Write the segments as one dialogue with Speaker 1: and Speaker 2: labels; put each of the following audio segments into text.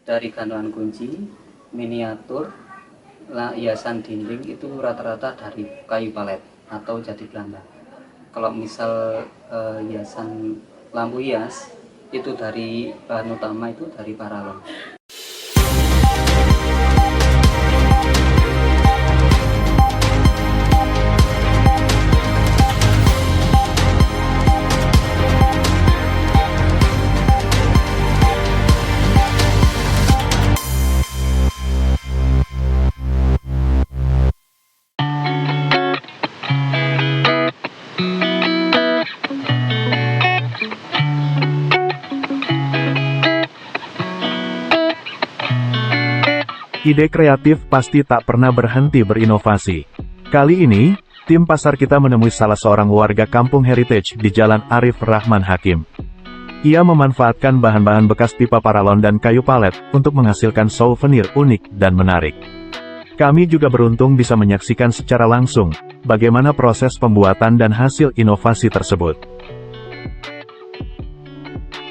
Speaker 1: dari gantungan kunci, miniatur, hiasan dinding itu rata-rata dari kayu palet atau jati Belanda. Kalau misal hiasan lampu hias itu dari bahan utama itu dari paralon.
Speaker 2: Ide kreatif pasti tak pernah berhenti berinovasi. Kali ini, tim pasar kita menemui salah seorang warga kampung heritage di Jalan Arif Rahman Hakim. Ia memanfaatkan bahan-bahan bekas pipa paralon dan kayu palet untuk menghasilkan souvenir unik dan menarik. Kami juga beruntung bisa menyaksikan secara langsung bagaimana proses pembuatan dan hasil inovasi tersebut.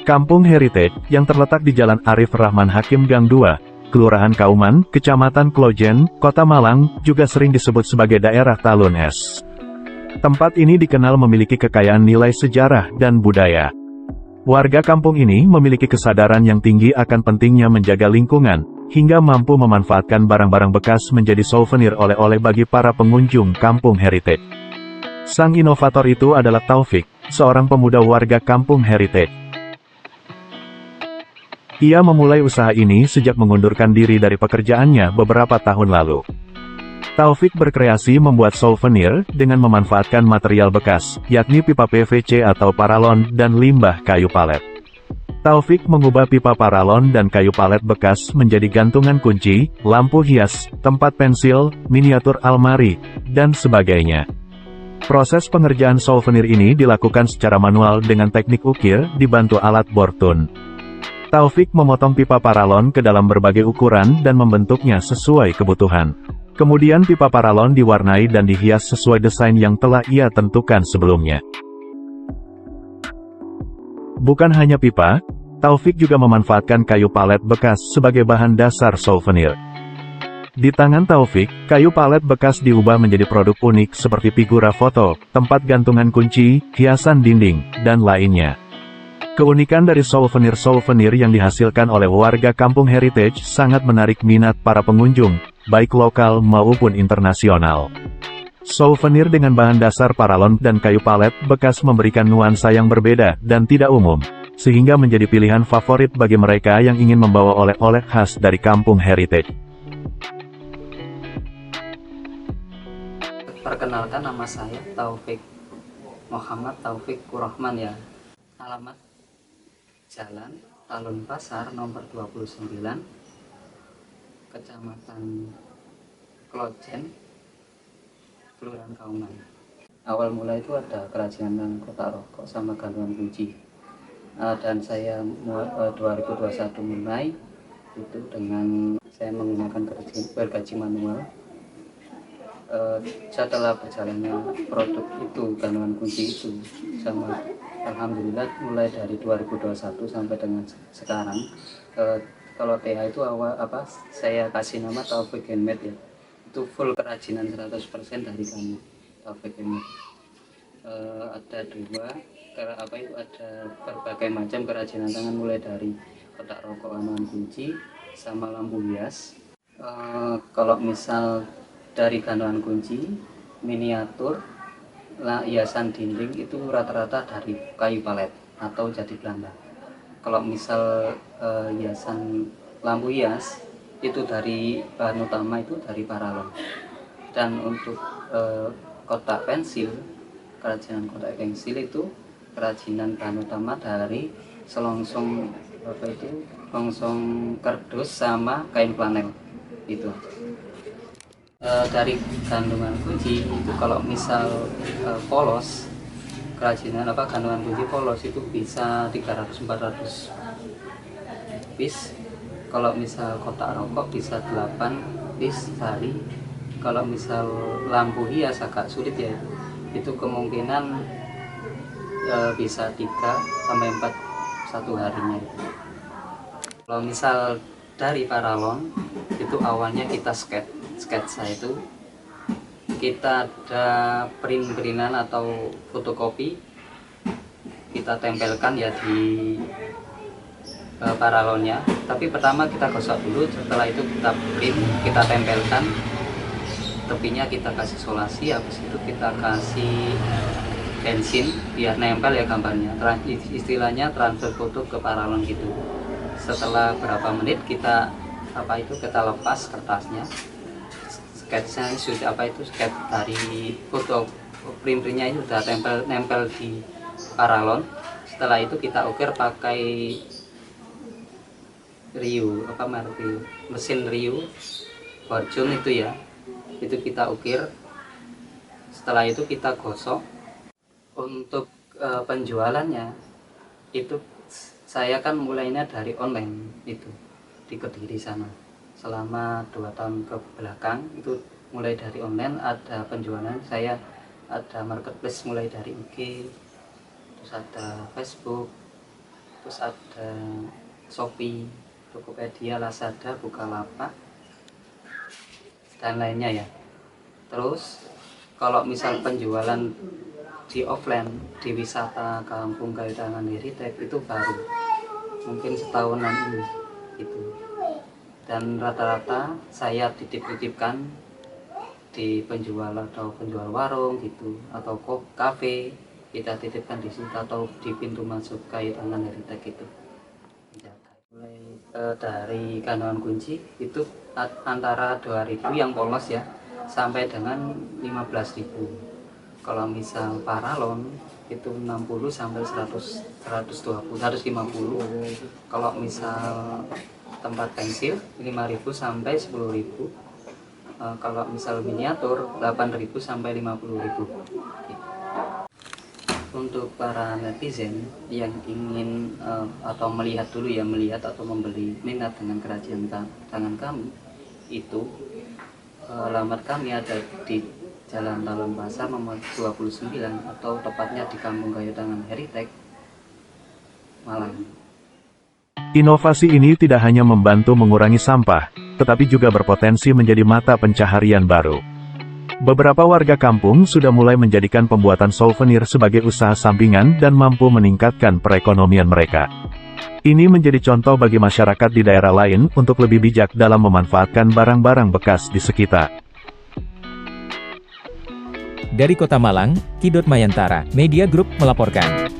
Speaker 2: Kampung Heritage yang terletak di Jalan Arif Rahman Hakim Gang 2, Kelurahan Kauman, Kecamatan Klojen, Kota Malang, juga sering disebut sebagai daerah Talun Es. Tempat ini dikenal memiliki kekayaan nilai sejarah dan budaya. Warga kampung ini memiliki kesadaran yang tinggi akan pentingnya menjaga lingkungan, hingga mampu memanfaatkan barang-barang bekas menjadi souvenir oleh-oleh bagi para pengunjung kampung heritage. Sang inovator itu adalah Taufik, seorang pemuda warga kampung heritage. Ia memulai usaha ini sejak mengundurkan diri dari pekerjaannya beberapa tahun lalu. Taufik berkreasi membuat souvenir dengan memanfaatkan material bekas, yakni pipa PVC atau paralon dan limbah kayu palet. Taufik mengubah pipa paralon dan kayu palet bekas menjadi gantungan kunci, lampu hias, tempat pensil, miniatur almari, dan sebagainya. Proses pengerjaan souvenir ini dilakukan secara manual dengan teknik ukir dibantu alat bor tun. Taufik memotong pipa paralon ke dalam berbagai ukuran dan membentuknya sesuai kebutuhan. Kemudian pipa paralon diwarnai dan dihias sesuai desain yang telah ia tentukan sebelumnya. Bukan hanya pipa, Taufik juga memanfaatkan kayu palet bekas sebagai bahan dasar souvenir. Di tangan Taufik, kayu palet bekas diubah menjadi produk unik seperti figura foto, tempat gantungan kunci, hiasan dinding, dan lainnya. Keunikan dari souvenir-souvenir yang dihasilkan oleh warga kampung heritage sangat menarik minat para pengunjung, baik lokal maupun internasional. Souvenir dengan bahan dasar paralon dan kayu palet bekas memberikan nuansa yang berbeda dan tidak umum, sehingga menjadi pilihan favorit bagi mereka yang ingin membawa oleh-oleh khas dari kampung heritage.
Speaker 1: Perkenalkan, nama saya Taufik Muhammad Taufik Kurahman ya. Alamat Jalan Talun Pasar nomor 29, Kecamatan Klojen, Kelurahan Kauman. Awal mula itu ada kerajinan kotak rokok sama gantungan kunci. Dan saya 2021 mulai itu dengan saya menggunakan gergaji manual. Setelah berjalannya produk itu, gantungan kunci itu, sama alhamdulillah mulai dari 2021 sampai dengan sekarang, kalau TH itu saya kasih nama Taufik Handmade ya. Itu full kerajinan 100% dari kami, Taufik Handmade. Ada ada berbagai macam kerajinan tangan, mulai dari kotak rokok, gantungan kunci, sama lampu hias. Kalau misal dari gantungan kunci, miniatur, hiasan dinding itu rata-rata dari kayu palet atau jati Belanda. Kalau misal hiasan lampu hias itu dari bahan utama itu dari paralon. Dan untuk kotak pensil, kerajinan kotak pensil itu kerajinan bahan utama dari selongsong selongsong kardus sama kain flanel itu. Dari gantungan kunci itu kalau misal polos, kerajinan gantungan kunci polos itu bisa 300-400 piece. Kalau misal kotak rokok bisa 8 piece sehari. Kalau misal lampu hias agak sulit ya, itu kemungkinan bisa 3-4 satu harinya. Kalau misal dari paralon itu awalnya kita sketsa itu kita ada print-printan atau fotokopi, kita tempelkan ya di paralonnya. Tapi pertama kita gosok dulu, setelah itu kita print, kita tempelkan, tepinya kita kasih solasi, habis itu kita kasih bensin biar nempel ya gambarnya. Istilahnya transfer foto ke paralon gitu. Setelah berapa menit kita kita lepas kertasnya, sketsnya sudah sketch dari foto printnya itu sudah nempel di paralon. Setelah itu kita ukir pakai Rio, mesin Rio Fortune itu ya, itu kita ukir. Setelah itu kita gosok. Untuk penjualannya itu saya kan mulainya dari online itu di Kediri sana. Selama 2 tahun ke belakang itu mulai dari online, ada penjualan. Saya ada marketplace mulai dari IG, terus ada Facebook, terus ada Shopee, Tokopedia, Lazada, Bukalapak, dan lainnya ya. Terus kalau misal penjualan di offline, di wisata Kampung Kayu Tangan Heritage itu baru mungkin setahunan ini gitu. Dan rata-rata saya titip-titipkan di penjual atau penjual warung gitu, atau kafe, kita titipkan di situ atau di pintu masuk Kayu Tangan Heritage itu. Mulai dari kandungan kunci itu antara 2.000 yang polos ya, sampai dengan 15.000. Kalau misal paralon itu 60 sampai 100, 120, 150. Kalau misal tempat pensil 5.000 sampai 10.000. Kalau misal miniatur 8.000 sampai 50.000. Untuk para netizen yang ingin atau melihat atau membeli minat dengan kerajinan tangan kami, itu alamat kami ada di Jalan Talon Pasar nomor 29, atau tepatnya di Kampung Kayu Tangan Heritage, Malang.
Speaker 2: Inovasi ini tidak hanya membantu mengurangi sampah, tetapi juga berpotensi menjadi mata pencaharian baru. Beberapa warga kampung sudah mulai menjadikan pembuatan souvenir sebagai usaha sampingan dan mampu meningkatkan perekonomian mereka. Ini menjadi contoh bagi masyarakat di daerah lain untuk lebih bijak dalam memanfaatkan barang-barang bekas di sekitar.
Speaker 3: Dari Kota Malang, Kidot Mayantara Media Group melaporkan.